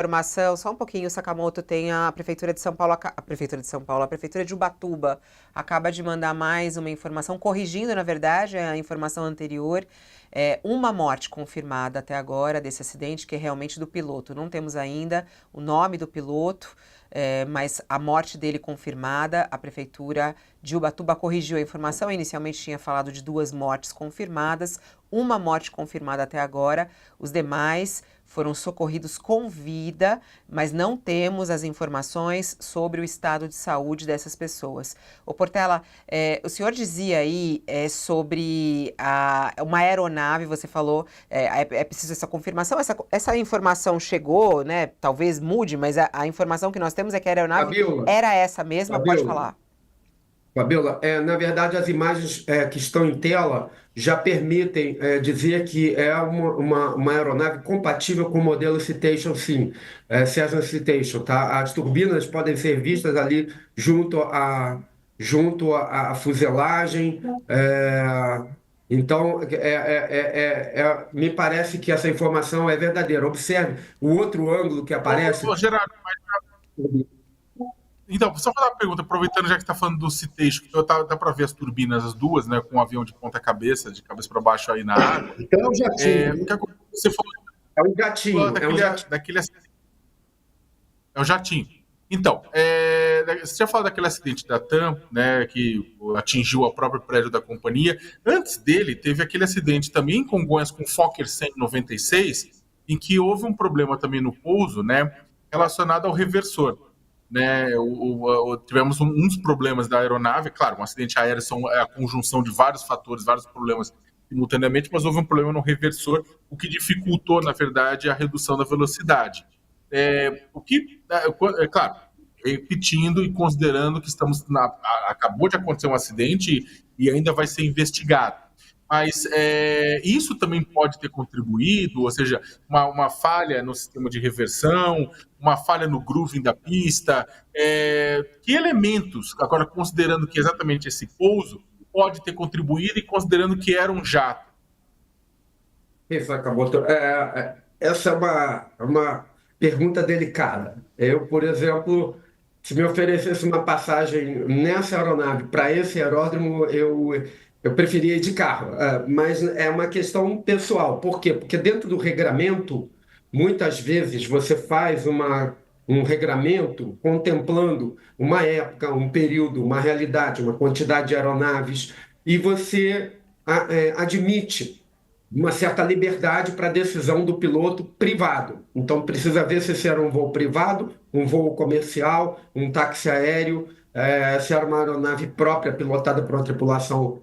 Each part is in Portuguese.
informação, só um pouquinho, Sakamoto, tem a Prefeitura de São Paulo, a Prefeitura de Ubatuba acaba de mandar mais uma informação, corrigindo, na verdade, a informação anterior. Uma morte confirmada até agora desse acidente, que é realmente do piloto. Não temos ainda o nome do piloto, mas a morte dele confirmada. A Prefeitura de Ubatuba corrigiu a informação. Inicialmente tinha falado de 2 mortes confirmadas, uma morte confirmada até agora. Os demais foram socorridos com vida, mas não temos as informações sobre o estado de saúde dessas pessoas. Ô Portela, o senhor dizia aí sobre uma aeronave, você falou, é preciso essa confirmação, essa informação chegou, né? Talvez mude, mas a informação que nós temos é que a aeronave Fabiola, era essa mesma, pode Fabiola, falar. Fabiola, na verdade, as imagens que estão em tela já permitem dizer que é uma aeronave compatível com o modelo Citation, sim, Cessna Citation, tá? As turbinas podem ser vistas ali junto à fuselagem. Então, me parece que essa informação é verdadeira. Observe o outro ângulo que aparece. Ô, Gerardo, então, só fazer uma pergunta, aproveitando já que está falando do Citation, dá para ver as turbinas, as duas, né, com o avião de ponta cabeça, de cabeça para baixo aí na água. Então, é um jatinho. Você falou É um jatinho. daquele acidente. É o jatinho. Então, você já falou daquele acidente da TAM, né, que atingiu o próprio prédio da companhia. Antes dele, teve aquele acidente também em Congonhas com o Fokker 196, em que houve um problema também no pouso, né, relacionado ao reversor. Né, tivemos uns problemas da aeronave, claro, um acidente aéreo é a conjunção de vários fatores, vários problemas simultaneamente, mas houve um problema no reversor, o que dificultou, na verdade, a redução da velocidade. Claro, repetindo e considerando que acabou de acontecer um acidente e ainda vai ser investigado. Mas isso também pode ter contribuído, ou seja, uma falha no sistema de reversão, uma falha no grooving da pista. Que elementos, agora considerando que exatamente esse pouso, pode ter contribuído e considerando que era um jato? Isso, acabou. Essa é uma pergunta delicada. Eu, por exemplo, se me oferecesse uma passagem nessa aeronave para esse aeródromo, eu preferia ir de carro. Mas é uma questão pessoal. Por quê? Porque dentro do regramento, muitas vezes você faz um regramento contemplando uma época, um período, uma realidade, uma quantidade de aeronaves, e você admite uma certa liberdade para a decisão do piloto privado. Então, precisa ver se esse era um voo privado, um voo comercial, um táxi aéreo, se era uma aeronave própria pilotada por uma tripulação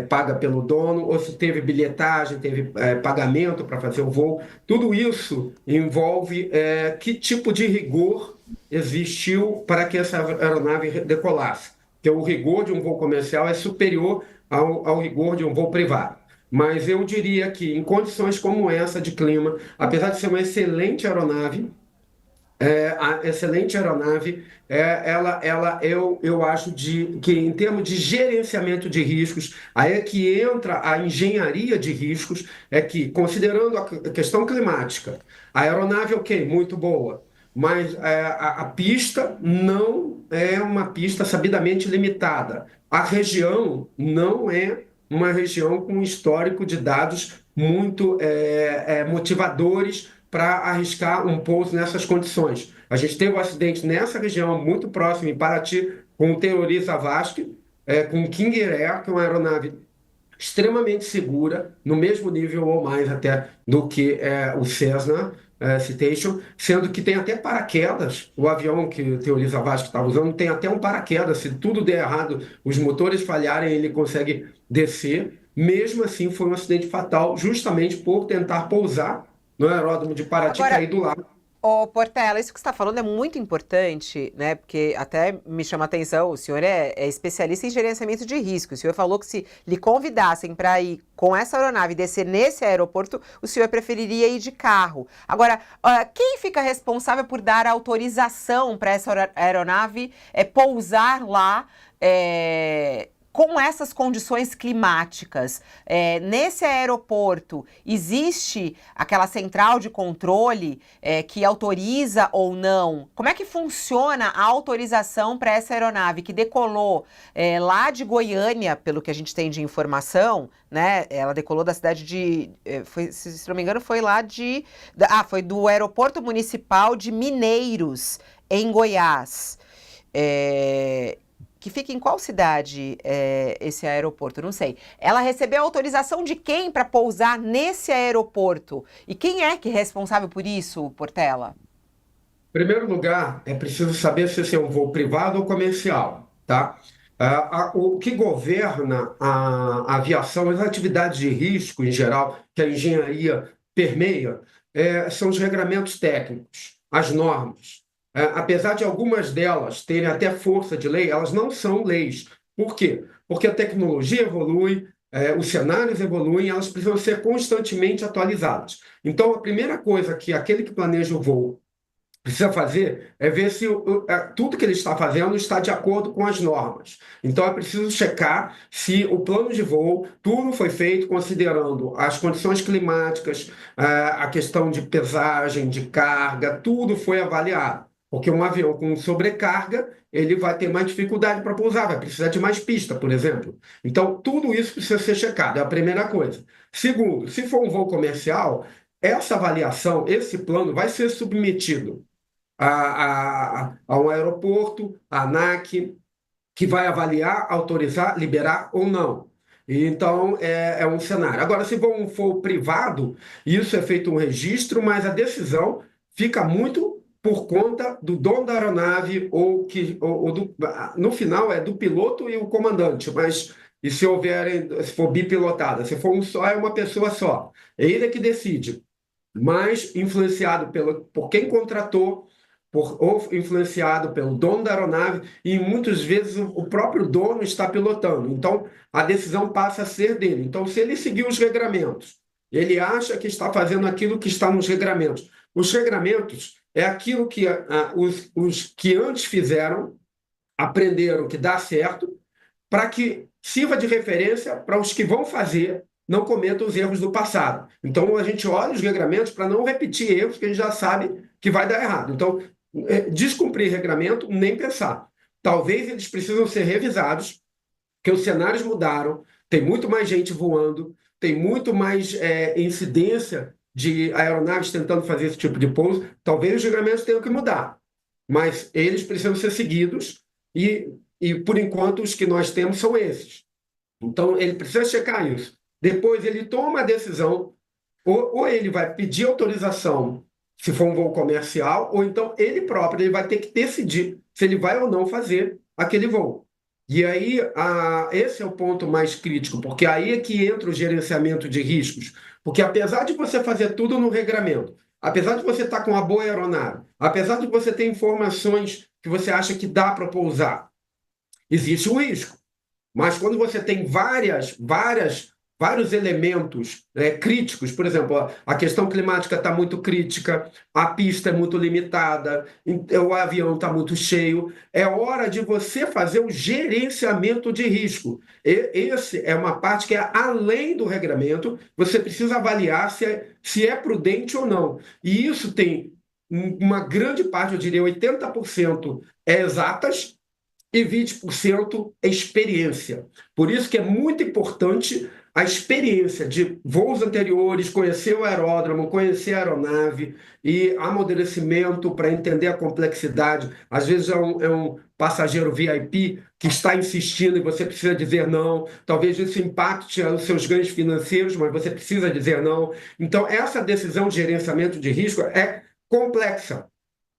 paga pelo dono, ou se teve bilhetagem, teve pagamento para fazer o voo. Tudo isso envolve que tipo de rigor existiu para que essa aeronave decolasse. Porque o rigor de um voo comercial é superior ao rigor de um voo privado. Mas eu diria que em condições como essa de clima, apesar de ser uma excelente aeronave, eu acho que em termos de gerenciamento de riscos, aí é que entra a engenharia de riscos, é que, considerando a questão climática, a aeronave, ok, muito boa, mas a pista não é uma pista sabidamente limitada. A região não é uma região com histórico de dados muito motivadores para arriscar um pouso nessas condições. A gente teve um acidente nessa região, muito próximo, em Paraty, com o Theory Zavascki, com o King Air, que é uma aeronave extremamente segura, no mesmo nível ou mais até do que o Cessna Citation, sendo que tem até paraquedas. O avião que o Theory Zavascki estava usando tem até um paraquedas. Se tudo der errado, os motores falharem, ele consegue descer. Mesmo assim, foi um acidente fatal, justamente por tentar pousar no aeródromo de Paraty, Agora, cair do lado. ô Portela, isso que você está falando é muito importante, né? Porque até me chama a atenção, o senhor é especialista em gerenciamento de risco. O senhor falou que se lhe convidassem para ir com essa aeronave e descer nesse aeroporto, o senhor preferiria ir de carro. Agora, quem fica responsável por dar autorização para essa aeronave pousar lá com essas condições climáticas, nesse aeroporto, existe aquela central de controle que autoriza ou não? Como é que funciona a autorização para essa aeronave que decolou lá de Goiânia, pelo que a gente tem de informação, né? Ela decolou da cidade de... se não me engano, foi lá foi do Aeroporto Municipal de Mineiros, em Goiás. Que fica em qual cidade esse aeroporto? Não sei. Ela recebeu autorização de quem para pousar nesse aeroporto? E quem é que é responsável por isso, Portela? Em primeiro lugar, é preciso saber se esse é um voo privado ou comercial, tá? O que governa a aviação, as atividades de risco em geral, que a engenharia permeia, são os regramentos técnicos, as normas. Apesar de algumas delas terem até força de lei, elas não são leis. Por quê? Porque a tecnologia evolui, os cenários evoluem, elas precisam ser constantemente atualizadas. Então, a primeira coisa que aquele que planeja o voo precisa fazer é ver se tudo que ele está fazendo está de acordo com as normas. Então, é preciso checar se o plano de voo, tudo foi feito considerando as condições climáticas, a questão de pesagem, de carga, tudo foi avaliado. Porque um avião com sobrecarga, ele vai ter mais dificuldade para pousar, vai precisar de mais pista, por exemplo. Então, tudo isso precisa ser checado, é a primeira coisa. Segundo, se for um voo comercial, essa avaliação, esse plano vai ser submetido a um aeroporto, a ANAC, que vai avaliar, autorizar, liberar ou não. Então, é um cenário. Agora, se for privado, isso é feito um registro, mas a decisão fica muito por conta do dono da aeronave, no final é do piloto e o comandante, mas e se for bipilotada, se for um só, é uma pessoa só. Ele é que decide, mas influenciado por quem contratou, ou influenciado pelo dono da aeronave, e muitas vezes o próprio dono está pilotando. Então, a decisão passa a ser dele. Então, se ele seguir os regramentos, ele acha que está fazendo aquilo que está nos regramentos. Os regramentos é aquilo que os que antes fizeram, aprenderam que dá certo, para que sirva de referência para os que vão fazer não cometam os erros do passado. Então, a gente olha os regramentos para não repetir erros que a gente já sabe que vai dar errado. Então, descumprir regramento, nem pensar. Talvez eles precisam ser revisados, porque os cenários mudaram, tem muito mais gente voando, tem muito mais incidência de aeronaves tentando fazer esse tipo de pouso. Talvez os regramentos tenham que mudar, mas eles precisam ser seguidos e por enquanto, os que nós temos são esses. Então, ele precisa checar isso. Depois, ele toma a decisão, ou ele vai pedir autorização se for um voo comercial, ou então ele próprio ele vai ter que decidir se ele vai ou não fazer aquele voo. E aí, esse é o ponto mais crítico, porque aí é que entra o gerenciamento de riscos. Porque apesar de você fazer tudo no regramento, apesar de você estar com uma boa aeronave, apesar de você ter informações que você acha que dá para pousar, existe um risco. Mas quando você tem vários elementos críticos, por exemplo, a questão climática está muito crítica, a pista é muito limitada, o avião está muito cheio, é hora de você fazer o gerenciamento de risco. Essa é uma parte que é além do regramento, você precisa avaliar se é prudente ou não. E isso tem uma grande parte, eu diria 80%, exatas, e 20% é experiência. Por isso que é muito importante a experiência de voos anteriores, conhecer o aeródromo, conhecer a aeronave e amadurecimento para entender a complexidade. Às vezes é um passageiro VIP que está insistindo e você precisa dizer não. Talvez isso impacte os seus ganhos financeiros, mas você precisa dizer não. Então, essa decisão de gerenciamento de risco é complexa.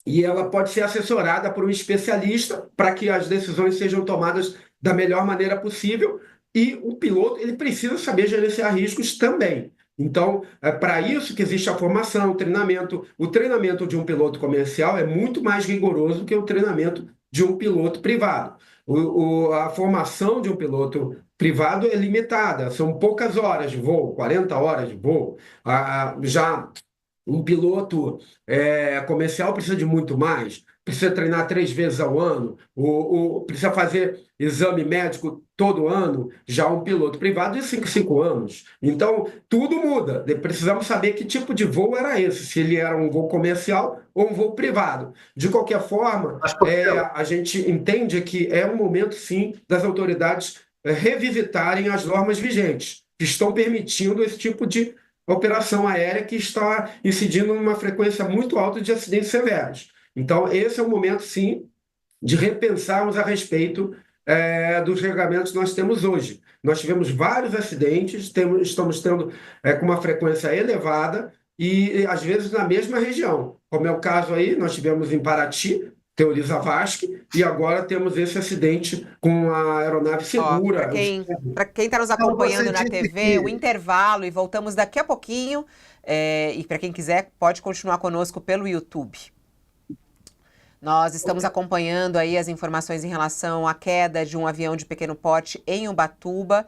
E ela pode ser assessorada por um especialista para que as decisões sejam tomadas da melhor maneira possível. E o piloto ele precisa saber gerenciar riscos também. Então, é para isso que existe a formação, o treinamento. O treinamento de um piloto comercial é muito mais rigoroso que o treinamento de um piloto privado. A formação de um piloto privado é limitada, são poucas horas de voo, 40 horas de voo. Já Um piloto comercial precisa de muito mais, precisa treinar 3 vezes ao ano, precisa fazer exame médico todo ano, já um piloto privado de 5 anos. Então, tudo muda. Precisamos saber que tipo de voo era esse, se ele era um voo comercial ou um voo privado. De qualquer forma, Mas, Portela, a gente entende que é um momento, sim, das autoridades revisitarem as normas vigentes, que estão permitindo esse tipo de operação aérea que está incidindo numa frequência muito alta de acidentes severos. Então, esse é o momento, sim, de repensarmos a respeito dos regulamentos que nós temos hoje. Nós tivemos vários acidentes, estamos tendo com uma frequência elevada e, às vezes, na mesma região. Como é o caso aí, nós tivemos em Paraty, Teoriza Vasque, e agora temos esse acidente com a aeronave Ó, segura. para quem está nos Então, acompanhando você na disse TV, o que intervalo e voltamos daqui a pouquinho. E para quem quiser, pode continuar conosco pelo YouTube. Nós estamos acompanhando aí as informações em relação à queda de um avião de pequeno porte em Ubatuba.